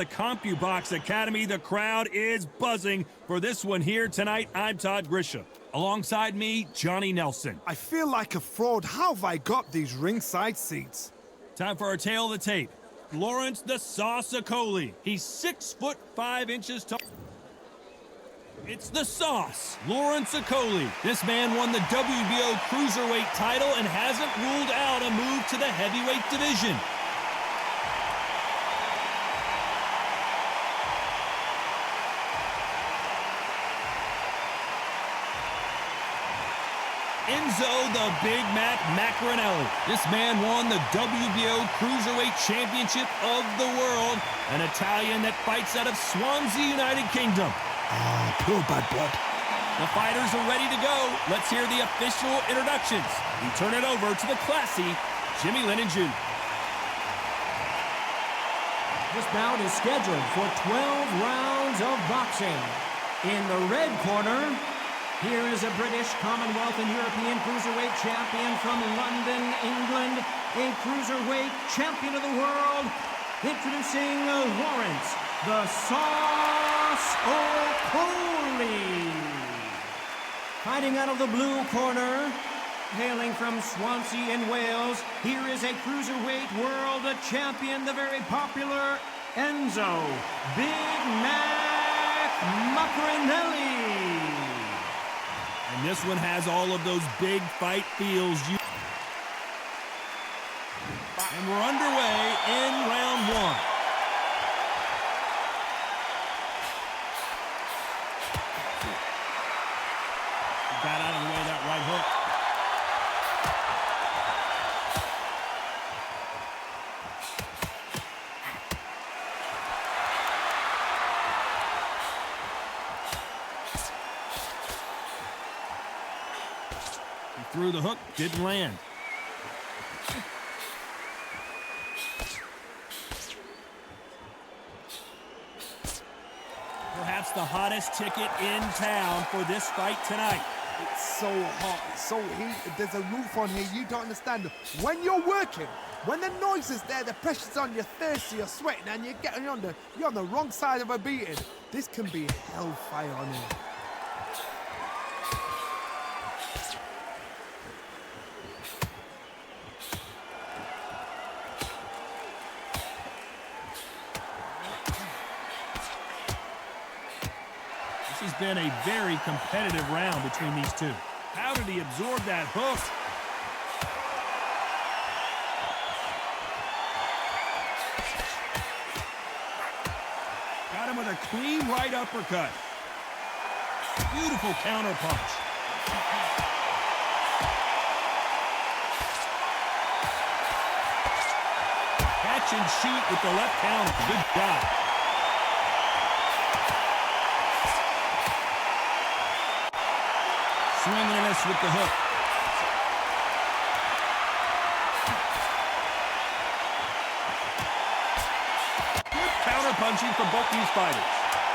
The CompuBox Academy, the crowd is buzzing for this one here tonight. I'm Todd Grisham. Alongside me, Johnny Nelson. I feel like a fraud. How have I got these ringside seats? Time for our tail of the tape. Lawrence the Sauce Okolie. He's 6'5" tall. It's the Sauce, Lawrence Okolie. This man won the WBO Cruiserweight title and hasn't ruled out a move to the heavyweight division. Enzo the Big Mac Maccarinelli. This man won the WBO Cruiserweight Championship of the world. An Italian that fights out of Swansea, United Kingdom. Ah, pure bad blood. The fighters are ready to go. Let's hear the official introductions. We turn it over to the classy Jimmy Lennon Jr. This bout is scheduled for 12 rounds of boxing. In the red corner, here is a British, Commonwealth, and European Cruiserweight champion from London, England, a Cruiserweight champion of the world, introducing Lawrence the Sauce Okolie. Fighting out of the blue corner, hailing from Swansea in Wales, here is a Cruiserweight world champion, the very popular Enzo Big Mac Maccarinelli. And this one has all of those big fight feels. And we're underway in round one. Got out of the way of that right hook. Through the hook, didn't land. Perhaps the hottest ticket in town for this fight tonight. It's so hot, it's so heated. There's a roof on here you don't understand. When you're working, when the noise is there, the pressure's on, you're thirsty, you're sweating, and you're on the wrong side of a beating. This can be hellfire on here. This has been a very competitive round between these two. How did he absorb that hook? Got him with a clean right uppercut. Beautiful counter punch. Catch and shoot with the left counter. Good job. Swing and a miss with the hook. Good counter punching for both these fighters.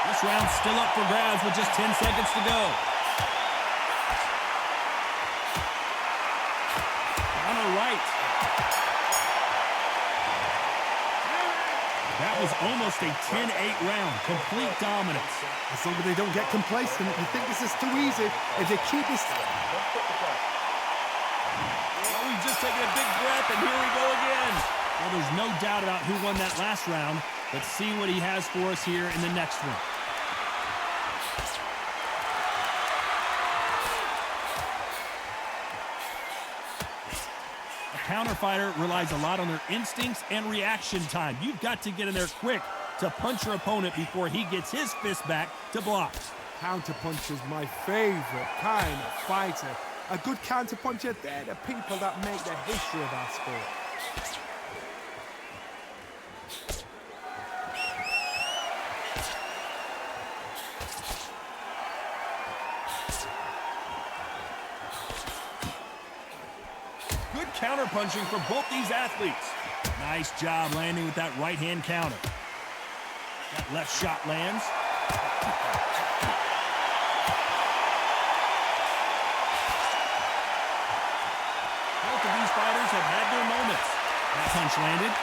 This round's still up for grabs with just 10 seconds to go. Counter right. That was almost a 10-8 round. Complete dominance. As long as they don't get complacent, you think this is too easy. If they keep this... Well, we've just taken a big breath, and here we go again. Well, there's no doubt about who won that last round. Let's see what he has for us here in the next one. A counter fighter relies a lot on their instincts and reaction time. You've got to get in there quick to punch your opponent before he gets his fist back to block. Counterpunch is my favorite kind of fighter. A good counterpuncher, they're the people that make the history of our sport. Good counterpunching for both these athletes. Nice job landing with that right-hand counter. That left shot lands. Both of these fighters have had their moments. That punch landed.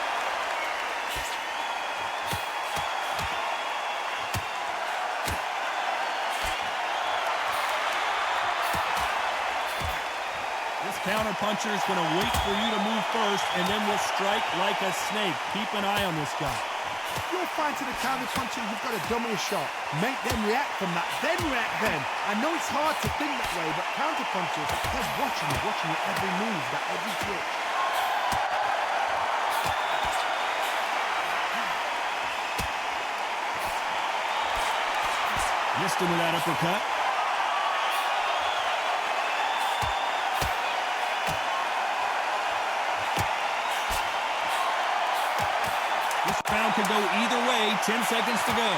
counterpuncher is going to wait for you to move first and then will strike like a snake. Keep an eye on this guy. If you're fighting a counterpuncher, you've got to dummy a shot. Make them react from that, then react then. I know it's hard to think that way, but counterpunchers, they're watching your every move, that every twitch. Missed him with that uppercut. This round could go either way. 10 seconds to go.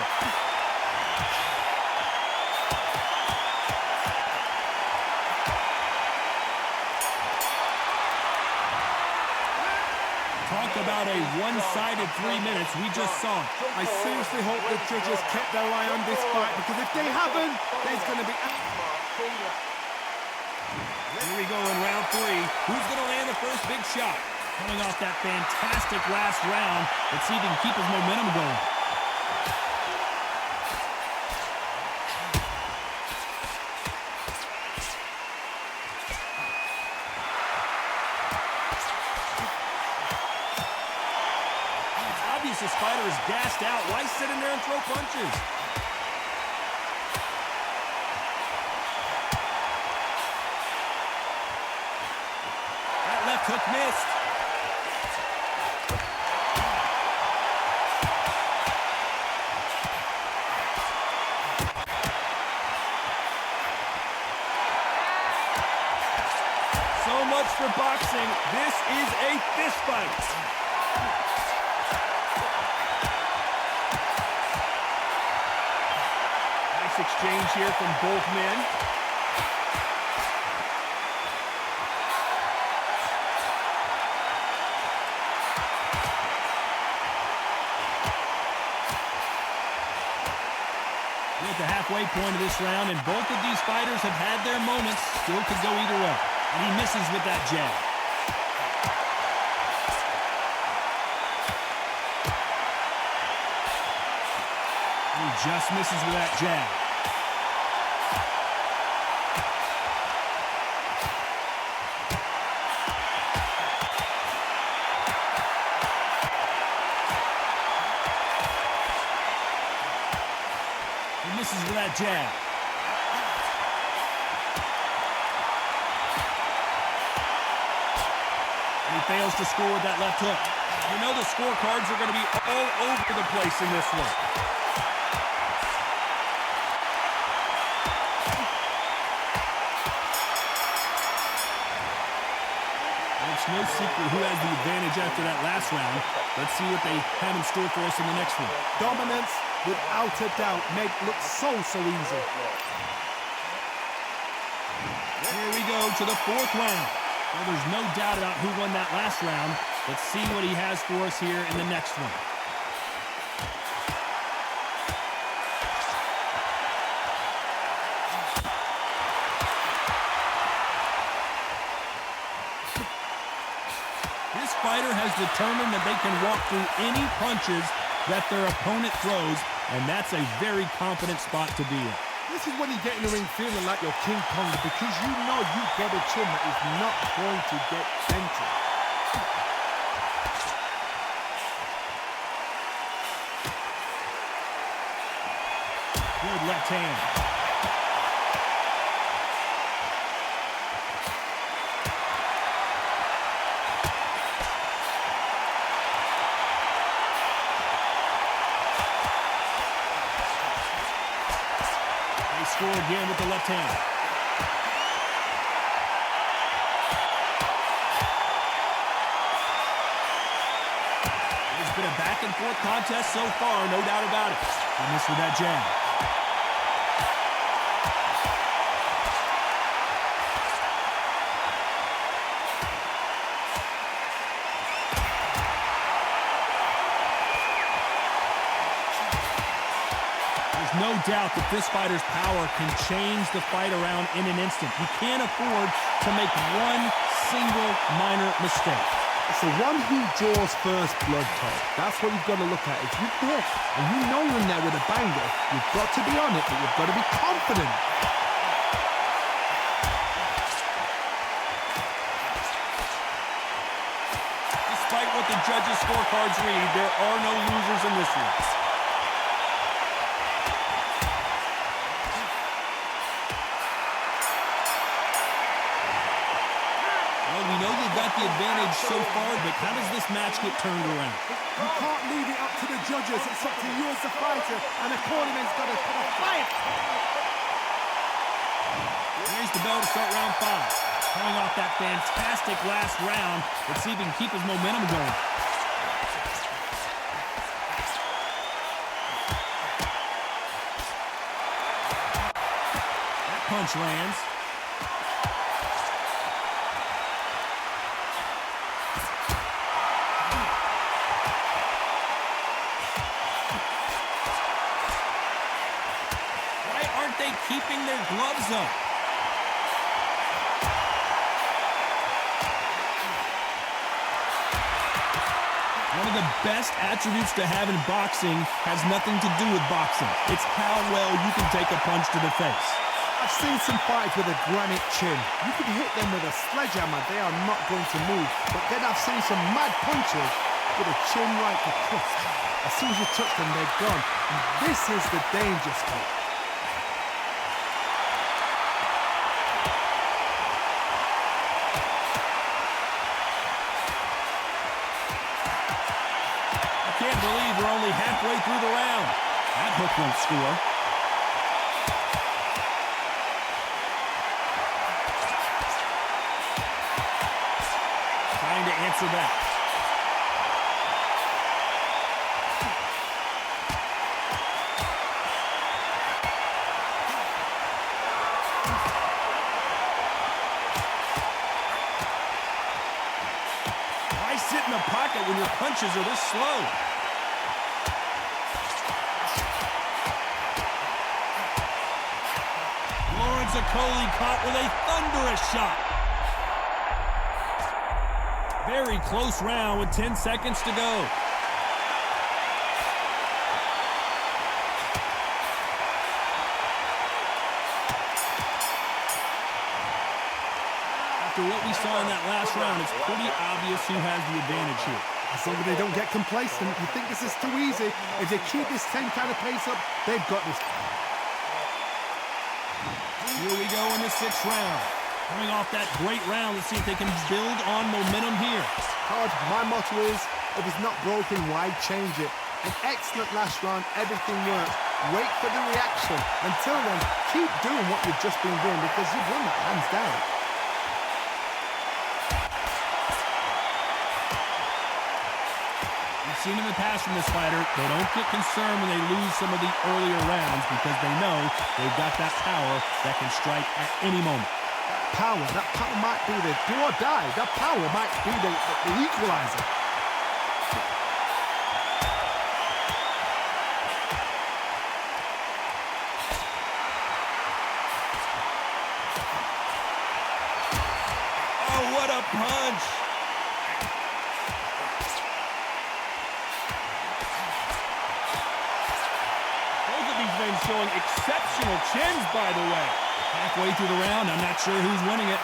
Talk about a one-sided 3 minutes. We just saw it. I seriously hope the judges kept their eye on this fight, because if they haven't, there's going to be... Here we go in round 3. Who's going to land the first big shot? Coming off that fantastic last round. Let's see if he can keep his momentum going. It's obvious this fighter is gassed out. Why sit in there and throw punches? That left hook missed. For boxing, this is a fist fight. Nice exchange here from both men. We're at the halfway point of this round, and both of these fighters have had their moments. Still could go either way. And he misses with that jab. He just misses with that jab. He misses with that jab. Fails to score with that left hook. You know the scorecards are going to be all over the place in this one. It's no secret who has the advantage after that last round. Let's see what they have in store for us in the next one. Dominance, without a doubt, made it look so easy. Here we go to the 4th round. Well, there's no doubt about who won that last round. Let's see what he has for us here in the next one. This fighter has determined that they can walk through any punches that their opponent throws, and that's a very confident spot to be in. This is when you get in the ring feeling like you're King Kong, because you know you've got a chin that is not going to get dented. Good left hand. Score again with the left hand. It's been a back-and-forth contest so far, no doubt about it. He missed with that jab. No doubt that this fighter's power can change the fight around in an instant. You can't afford to make one single minor mistake. It's the one who draws first blood, Todd. That's what you've got to look at. If you hit and you know you're in there with a banger, you've got to be on it, but you've got to be confident. the judges' scorecards read, there are no losers in this one. Well, we know they've got the advantage so far, but how does this match get turned around? You can't leave it up to the judges. It's up to you as the fighter, and the cornerman's got to put a fight. Here's the bell to start round 5. Coming off that fantastic last round, let's see if he can keep his momentum going. That punch lands. Why aren't they keeping their gloves up? One of the best attributes to have in boxing has nothing to do with boxing. It's how well you can take a punch to the face. I've seen some fighters with a granite chin. You can hit them with a sledgehammer, they are not going to move. But then I've seen some mad punchers with a chin like a crust. As soon as you touch them, they're gone. And this is the danger spot. I can't believe we're only halfway through the round. That hook won't score. Trying to answer back. Why sit in the pocket when your punches are this slow? Okolie caught with a thunderous shot. Very close round with 10 seconds to go. After what we saw in that last round, it's pretty obvious who has the advantage here. As long as they don't get complacent, you think this is too easy. If they keep this same kind of pace up, they've got this. Here we go in the 6th round. Coming off that great round, let's see if they can build on momentum here. Todd, my motto is, if it's not broken, why change it? An excellent last round, everything worked. Wait for the reaction. Until then, keep doing what you've just been doing because you've won that hands down. We've seen in the past from this fighter, they don't get concerned when they lose some of the earlier rounds because they know they've got that power that can strike at any moment. That power might be the do or die. That power might be the equalizer. Oh, what a punch! Showing exceptional chins, by the way. Halfway through the round, I'm not sure who's winning it.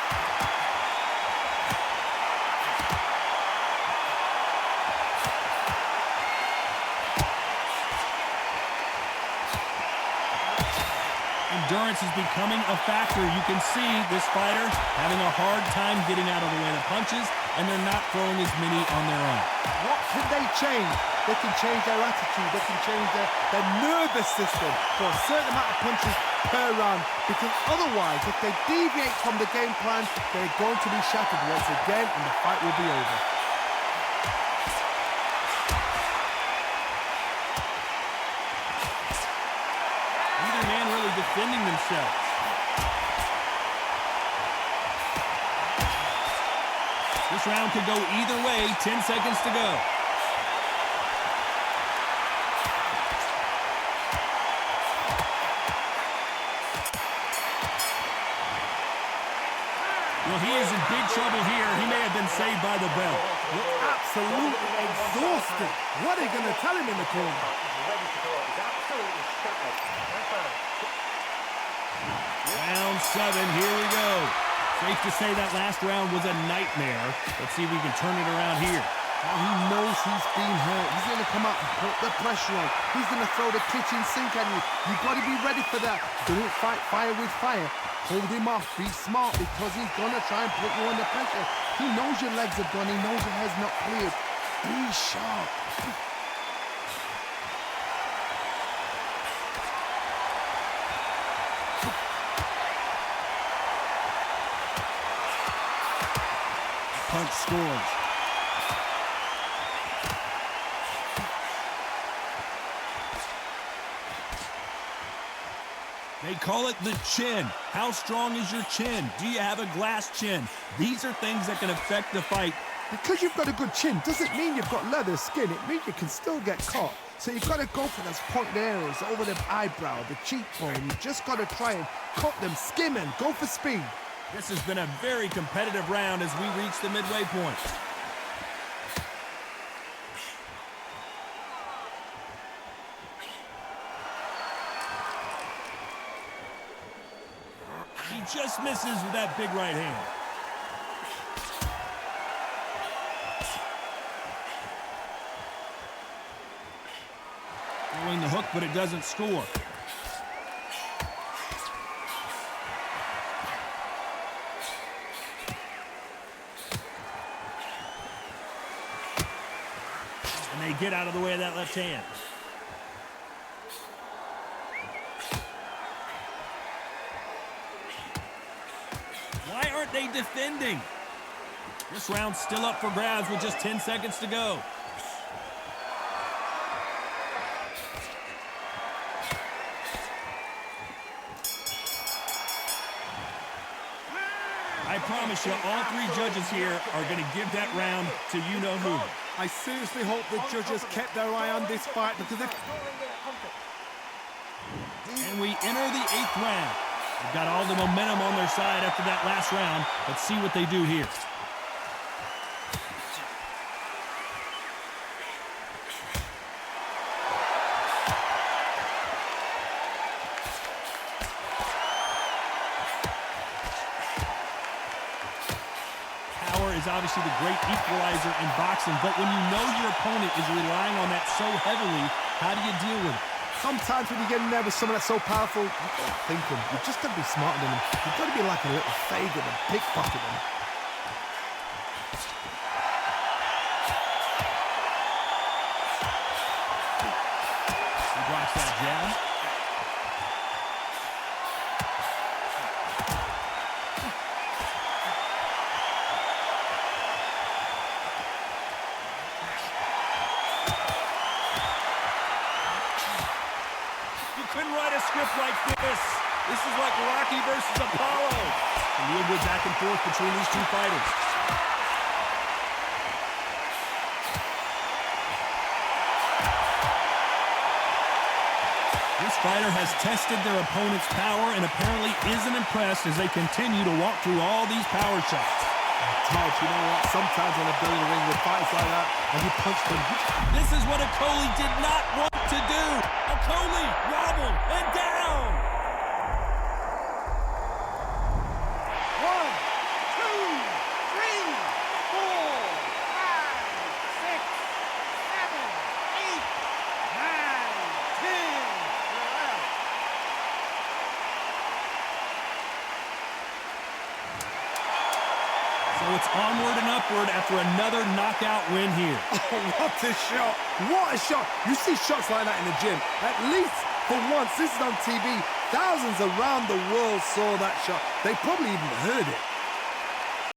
Endurance is becoming a factor. You can see this fighter having a hard time getting out of the way of punches, and they're not throwing as many on their own. What can they change? They can change their attitude. They can change their nervous system for a certain amount of punches per round. Because otherwise, if they deviate from the game plan, they're going to be shattered once again, and the fight will be over. Neither man really defending themselves. This round could go either way. 10 seconds to go. Well, he is in big trouble here. He may have been saved by the bell. You're absolutely exhausted. What are you going to tell him in the corner? Round 7, here we go. Safe to say that last round was a nightmare. Let's see if we can turn it around here. Now he knows he's been hurt. He's going to come out and put the pressure on. He's going to throw the kitchen sink at you. You've got to be ready for that. Don't fight fire with fire. Hold him off. Be smart because he's going to try and put you under pressure. He knows your legs are done. He knows your head's not cleared. Be sharp. Punch scores. They call it the chin. How strong is your chin? Do you have a glass chin? These are things that can affect the fight. Because you've got a good chin doesn't mean you've got leather skin. It means you can still get caught. So you've got to go for those pointed areas over the eyebrow, the cheekbone. You just got to try and cut them, skim and go for speed. This has been a very competitive round as we reach the midway point. He just misses with that big right hand. Throwing the hook, but it doesn't score. And they get out of the way of that left hand. Why aren't they defending? This round's still up for grabs with just 10 seconds to go. I promise you, all three judges here are going to give that round to you-know-who. I seriously hope the judges kept their eye on this fight because if... And we enter the 8th round. They've got all the momentum on their side after that last round. Let's see what they do here. Power is obviously the great equalizer in boxing, but when you know your opponent is relying on that so heavily, how do you deal with it? Sometimes when you get in there with someone that's so powerful, you've got to think him. You've just got to be smarter than him. You've got to be like a little faggot and pickpocket him. He blocks that jab. Couldn't write a script like this. This is like Rocky versus Apollo. And we'll go back and forth between these two fighters. This fighter has tested their opponent's power and apparently isn't impressed as they continue to walk through all these power shots. Todd, you know what? Sometimes on a building ring with fights like that, and you punch them. This is what Okolie did not want to do. Okolie wobbled and down. 1, 2, 3, 4, 5, 6, 7, 8, 9, 10. So it's onward and upward after another knockout win here. Oh, what a shot. What a shot. You see shots like that in the gym. At least for once, this is on TV. Thousands around the world saw that shot. They probably even heard it.